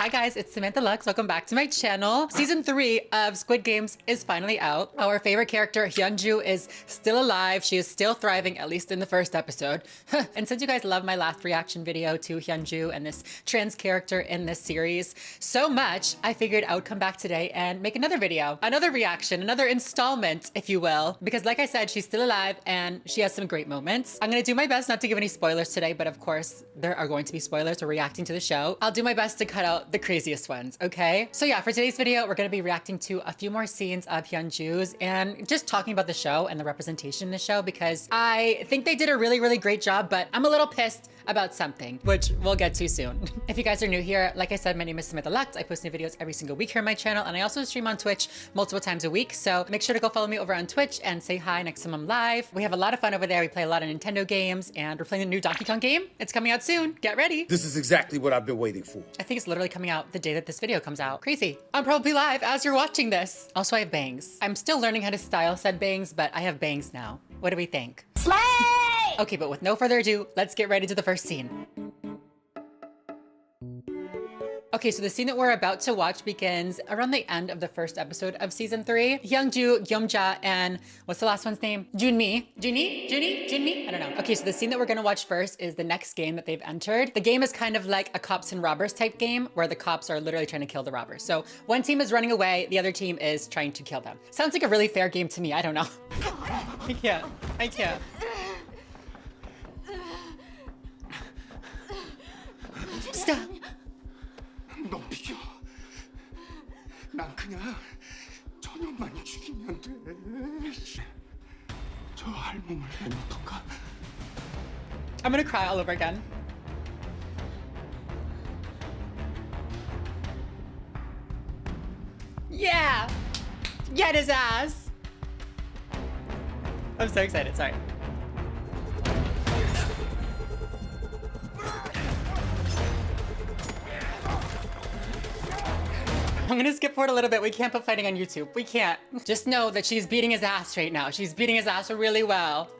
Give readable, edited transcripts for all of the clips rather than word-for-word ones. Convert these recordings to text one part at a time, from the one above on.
Hi guys, it's Samantha Lux. Welcome back to my channel. Season 3 of Squid Games is finally out. Our favorite character, Hyunju, is still alive. She is still thriving, at least in the first episode. And since you guys love my last reaction video to Hyunju and this trans character in this series so much, I figured I would come back today and make another video, another reaction, another installment, if you will. Because like I said, she's still alive and she has some great moments. I'm gonna do my best not to give any spoilers today, but of course, there are going to be spoilers. We're reacting to the show. I'll do my best to cut out the craziest ones, okay? So yeah, for today's video, we're gonna be reacting to a few more scenes of Hyunju's and just talking about the show and the representation in the show because I think they did a really, really great job, but I'm a little pissed about something, which we'll get to soon. If you guys are new here, like I said, my name is Samantha Lux. I post new videos every single week here on my channel, and I also stream on Twitch multiple times a week. So make sure to go follow me over on Twitch and say hi next time I'm live. We have a lot of fun over there. We play a lot of Nintendo games, and we're playing the new Donkey Kong game. It's coming out soon. Get ready. This is exactly what I've been waiting for. I think it's literally coming out the day that this video comes out. Crazy. I'm probably live as you're watching this. Also, I have bangs. I'm still learning how to style said bangs, but I have bangs now. What do we think? Slay! Okay, but with no further ado, let's get ready to the first scene. Okay, so the scene that we're about to watch begins around the end of the first episode of season 3. Hyunju, Gyeomja, and what's the last one's name? Junmi? Junmi? I don't know. Okay, so the scene that we're gonna watch first is the next game that they've entered. The game is kind of like a cops and robbers type game where the cops are literally trying to kill the robbers. So one team is running away, the other team is trying to kill them. Sounds like a really fair game to me, I don't know. I can't. Stop. 너 비켜. 난 그냥 저녁만 죽이면 돼. 저 할멈을 내놓던가. I'm gonna cry all over again. Yeah! Get his ass! I'm so excited, sorry. I'm gonna skip forward a little bit. We can't put fighting on YouTube. We can't. Just know that she's beating his ass right now. She's beating his ass really well.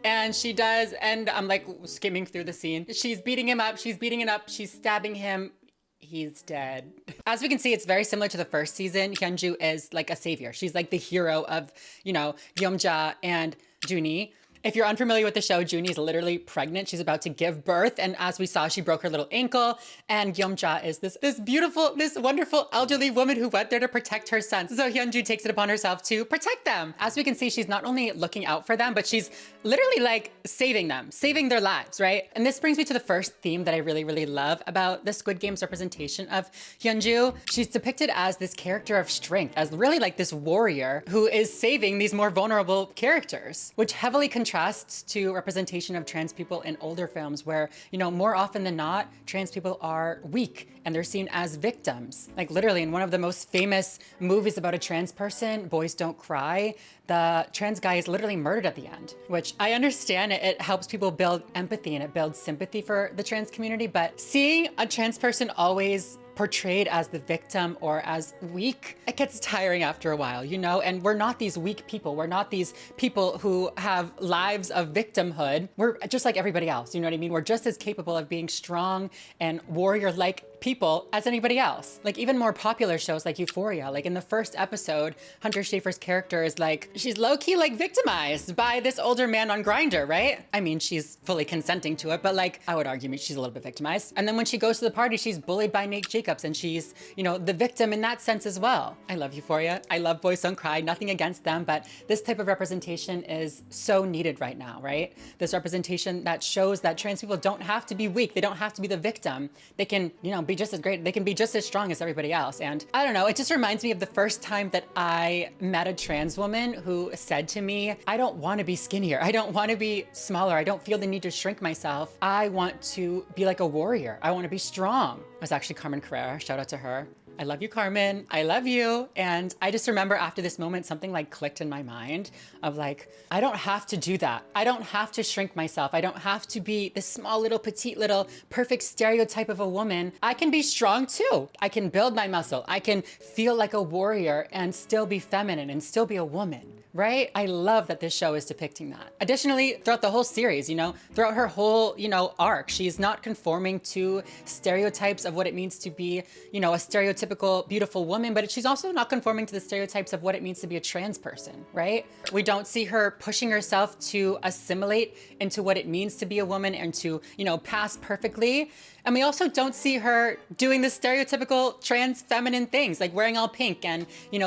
And she does, and I'm like skimming through the scene. She's beating him up, she's beating him up, she's stabbing him. He's dead. As we can see, it's very similar to the first season. Hyunju is like a savior. She's like the hero of, you know, Gyeomja and Juni. If you're unfamiliar with the show, Juni is literally pregnant. She's about to give birth. And as we saw, she broke her little ankle. And Gyeomja is this beautiful, this wonderful elderly woman who went there to protect her son. So Hyunju takes it upon herself to protect them. As we can see, she's not only looking out for them, but she's literally like saving them, saving their lives, right? And this brings me to the first theme that I really, really love about the Squid Game's representation of Hyunju. She's depicted as this character of strength, as really like this warrior who is saving these more vulnerable characters, which heavily contrasts to representation of trans people in older films where, you know, more often than not, trans people are weak and they're seen as victims. Like literally in one of the most famous movies about a trans person, Boys Don't Cry, the trans guy is literally murdered at the end, which I understand it helps people build empathy and it builds sympathy for the trans community, but seeing a trans person always portrayed as the victim or as weak, it gets tiring after a while, you know? And we're not these weak people. We're not these people who have lives of victimhood. We're just like everybody else, you know what I mean? We're just as capable of being strong and warrior-like people as anybody else. Like even more popular shows like Euphoria, like in the first episode, Hunter Schafer's character is like, she's low-key like victimized by this older man on Grindr, right? I mean, she's fully consenting to it, but like, I would argue she's a little bit victimized. And then when she goes to the party, she's bullied by Nate Jacobs and she's, you know, the victim in that sense as well. I love Euphoria. I love Boys Don't Cry, nothing against them, but this type of representation is so needed right now, right? This representation that shows that trans people don't have to be weak. They don't have to be the victim. They can, you know, be just as great. They can be just as strong as everybody else. And I don't know, it just reminds me of the first time that I met a trans woman who said to me, I don't want to be skinnier. I don't want to be smaller. I don't feel the need to shrink myself. I want to be like a warrior. I want to be strong. It was actually Carmen Carrera. Shout out to her. I love you, Carmen. I love you. And I just remember after this moment, something like clicked in my mind of like, I don't have to do that. I don't have to shrink myself. I don't have to be this small little petite little perfect stereotype of a woman. I can be strong too. I can build my muscle. I can feel like a warrior and still be feminine and still be a woman, right? I love that this show is depicting that. Additionally, throughout the whole series, throughout her whole, arc, she's not conforming to stereotypes of what it means to be, a stereotypical beautiful woman, but she's also not conforming to the stereotypes of what it means to be a trans person, right? We don't see her pushing herself to assimilate into what it means to be a woman and to, pass perfectly. And we also don't see her doing the stereotypical trans feminine things, like wearing all pink and,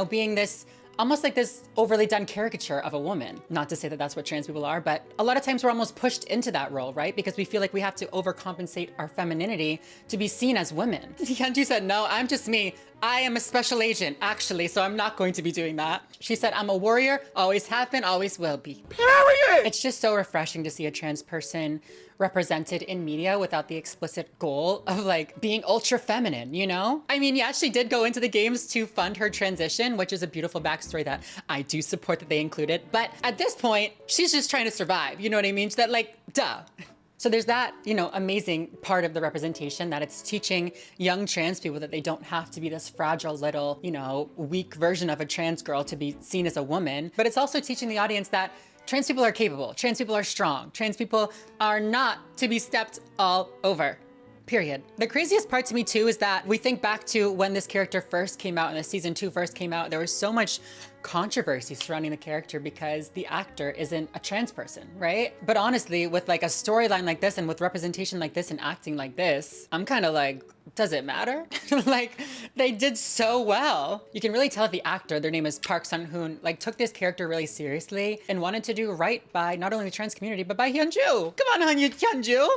being this almost like this overly done caricature of a woman. Not to say that that's what trans people are, but a lot of times we're almost pushed into that role, right? Because we feel like we have to overcompensate our femininity to be seen as women. Hyunju said, no, I'm just me. I am a special agent, actually, so I'm not going to be doing that. She said, I'm a warrior, always have been, always will be. Period! It's just so refreshing to see a trans person represented in media without the explicit goal of like being ultra feminine, I mean, yeah, she did go into the games to fund her transition, which is a beautiful backstory that I do support that they included. But at this point, she's just trying to survive, you know what I mean? That like, duh. So there's that, amazing part of the representation that it's teaching young trans people that they don't have to be this fragile little, weak version of a trans girl to be seen as a woman. But it's also teaching the audience that trans people are capable, trans people are strong, trans people are not to be stepped all over. Period. The craziest part to me too is that we think back to when this character first came out and the season 2 first came out, there was so much controversy surrounding the character because the actor isn't a trans person, right? But honestly, with like a storyline like this and with representation like this and acting like this, I'm kind of like, does it matter? Like, they did so well. You can really tell that the actor, their name is Park Sun-hoon, like took this character really seriously and wanted to do right by not only the trans community, but by Hyunju. Come on, Hyunju.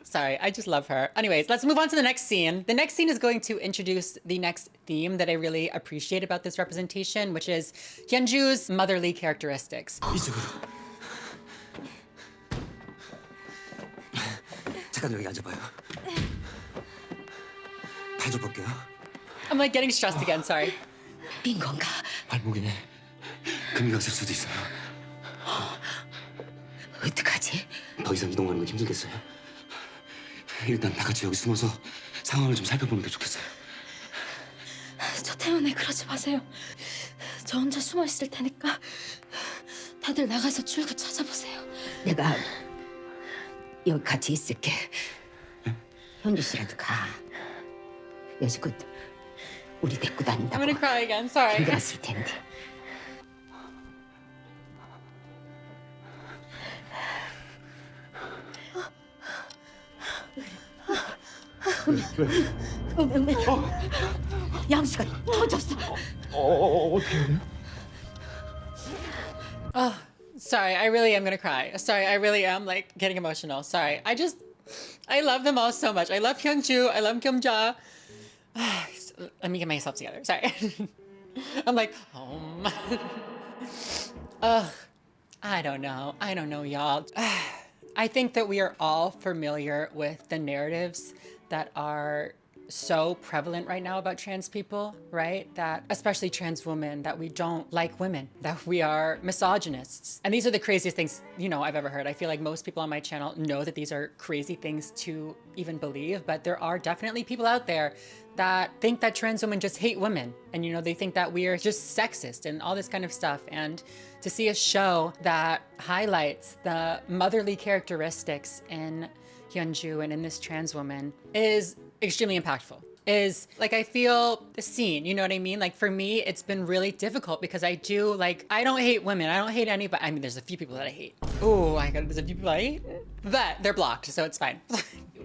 Sorry, I just love her. Anyways, let's move on to the next scene. The next scene is going to introduce the next theme that I really appreciate about this representation, which is Hyunju's motherly characteristics. 이쪽으로. 잠깐 여기 앉아봐요. 발 좀 볼게요. I'm like getting stressed again, sorry. 빈 건가? 발목에 금기가 있을 수도 있어요. 어떡하지? 더 이상 이동하는 건 힘들겠어요. 일단 다 같이 여기 숨어서 상황을 좀 살펴보는 게 좋겠어요. 저 때문에 그러지 마세요. 저 혼자 숨어 있을 테니까 다들 나가서 출구 찾아보세요. 내가 여기 같이 있을게. 현주 씨라도 가. 여지껏 우리 데리고 I'm 다닌다고 gonna cry again, sorry. 힘들었을 텐데. 양수가 터졌어. 어떻게 해요? Oh, sorry, I really am gonna cry. Sorry, I really am like getting emotional. Sorry. I love them all so much. I love Hyunju, I love Kyung-ja. Let me get myself together, sorry. I'm like, I don't know, y'all. I think that we are all familiar with the narratives that are so prevalent right now about trans people, right? That especially trans women, that we don't like women, that we are misogynists. And these are the craziest things, I've ever heard. I feel like most people on my channel know that these are crazy things to even believe, but there are definitely people out there that think that trans women just hate women. And, they think that we are just sexist and all this kind of stuff. And to see a show that highlights the motherly characteristics in Hyunju and in this trans woman is extremely impactful. Is like, I feel seen, you know what I mean? Like for me, it's been really difficult because I don't hate women. I don't hate anybody. I mean, there's a few people that I hate. Oh, there's a few people I hate, but they're blocked, so it's fine.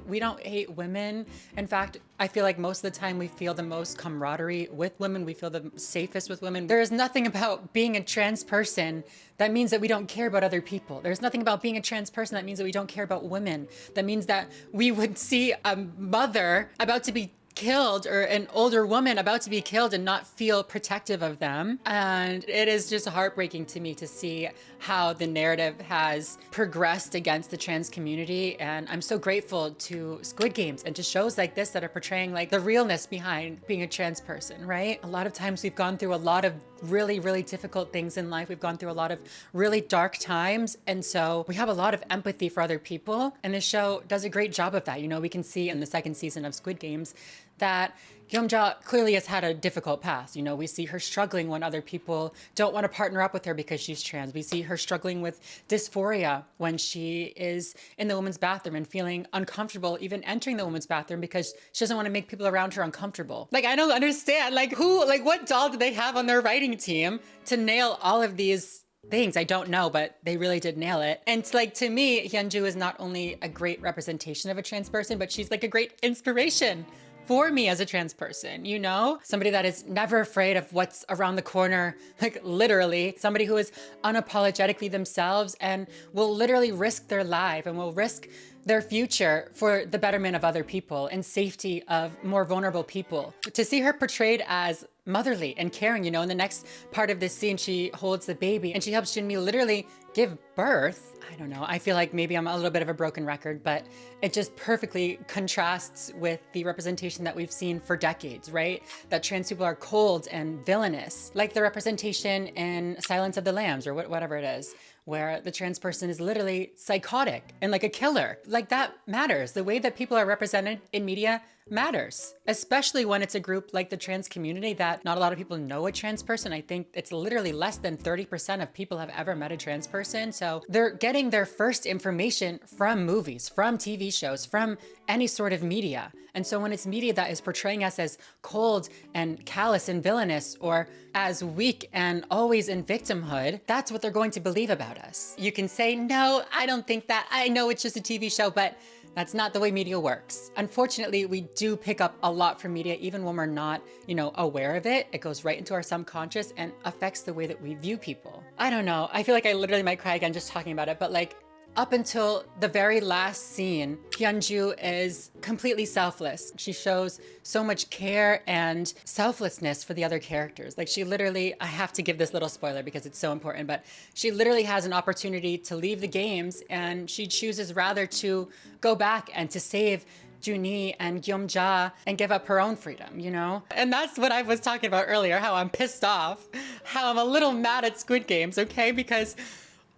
We don't hate women. In fact, I feel like most of the time we feel the most camaraderie with women. We feel the safest with women. There is nothing about being a trans person that means that we don't care about other people. There's nothing about being a trans person that means that we don't care about women. That means that we would see a mother about to be killed or an older woman about to be killed and not feel protective of them. And it is just heartbreaking to me to see how the narrative has progressed against the trans community. And I'm so grateful to Squid Games and to shows like this that are portraying like the realness behind being a trans person, right? A lot of times we've gone through a lot of really, really difficult things in life. We've gone through a lot of really dark times. And so we have a lot of empathy for other people. And this show does a great job of that. We can see in the second season of Squid Games that Gyeomja clearly has had a difficult past. You know, we see her struggling when other people don't want to partner up with her because she's trans. We see her struggling with dysphoria when she is in the women's bathroom and feeling uncomfortable even entering the women's bathroom because she doesn't want to make people around her uncomfortable. Like, I don't understand, like what doll do they have on their writing team to nail all of these things? I don't know, but they really did nail it. And like, to me, Hyunju is not only a great representation of a trans person, but she's like a great inspiration for me as a trans person, you know? Somebody that is never afraid of what's around the corner, like literally. Somebody who is unapologetically themselves and will literally risk their life and will risk their future for the betterment of other people and safety of more vulnerable people. To see her portrayed as motherly and caring, you know, in the next part of this scene, she holds the baby and she helps Jinmi literally give birth. I don't know, I feel like maybe I'm a little bit of a broken record, but it just perfectly contrasts with the representation that we've seen for decades, right? That trans people are cold and villainous, like the representation in Silence of the Lambs or whatever it is, where the trans person is literally psychotic and like a killer. Like, that matters. The way that people are represented in media matters, especially when it's a group like the trans community that not a lot of people know a trans person. I think it's literally less than 30% of people have ever met a trans person. So they're getting their first information from movies, from TV shows, from any sort of media. And so when it's media that is portraying us as cold and callous and villainous, or as weak and always in victimhood, that's what they're going to believe about us. You can say, no, I don't think that. I know it's just a TV show, but that's not the way media works. Unfortunately, we do pick up a lot from media, even when we're not, you know, aware of it. It goes right into our subconscious and affects the way that we view people. I don't know. I feel like I literally might cry again just talking about it, but like, up until the very last scene, Hyunju is completely selfless. She shows so much care and selflessness for the other characters. Like, she literally, I have to give this little spoiler because it's so important, but she literally has an opportunity to leave the games and she chooses rather to go back and to save Junhee and Gyeomja and give up her own freedom, you know? And that's what I was talking about earlier, how I'm pissed off, how I'm a little mad at Squid Games, okay? Because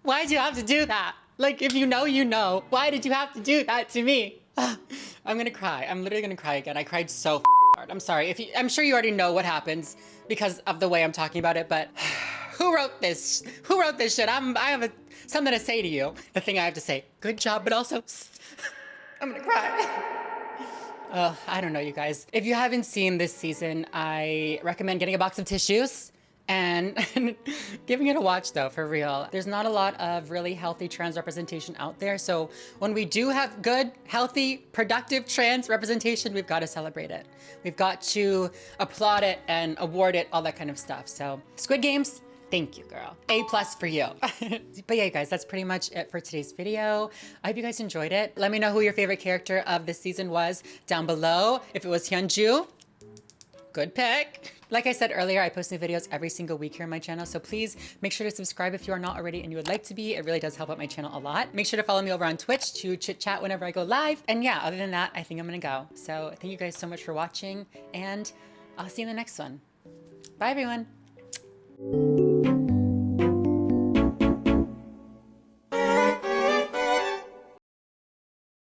why'd you have to do that? Like, if you know, you know. Why did you have to do that to me? I'm gonna cry. I'm literally gonna cry again. I cried so hard. I'm sorry. I'm sure you already know what happens because of the way I'm talking about it, but who wrote this? Who wrote this shit? I have something to say to you. The thing I have to say, good job, but also I'm gonna cry. I don't know, you guys. If you haven't seen this season, I recommend getting a box of tissues and giving it a watch, though, for real. There's not a lot of really healthy trans representation out there. So when we do have good, healthy, productive trans representation, we've got to celebrate it. We've got to applaud it and award it, all that kind of stuff. So Squid Games, thank you, girl. A+ for you. But yeah, you guys, that's pretty much it for today's video. I hope you guys enjoyed it. Let me know who your favorite character of this season was down below. If it was Hyunju, good pick. Like I said earlier, I post new videos every single week here on my channel, so please make sure to subscribe if you are not already and you would like to be. It really does help out my channel a lot. Make sure to follow me over on Twitch to chit chat whenever I go live. And yeah, other than that, I think I'm gonna go. So thank you guys so much for watching, and I'll see you in the next one. Bye, everyone.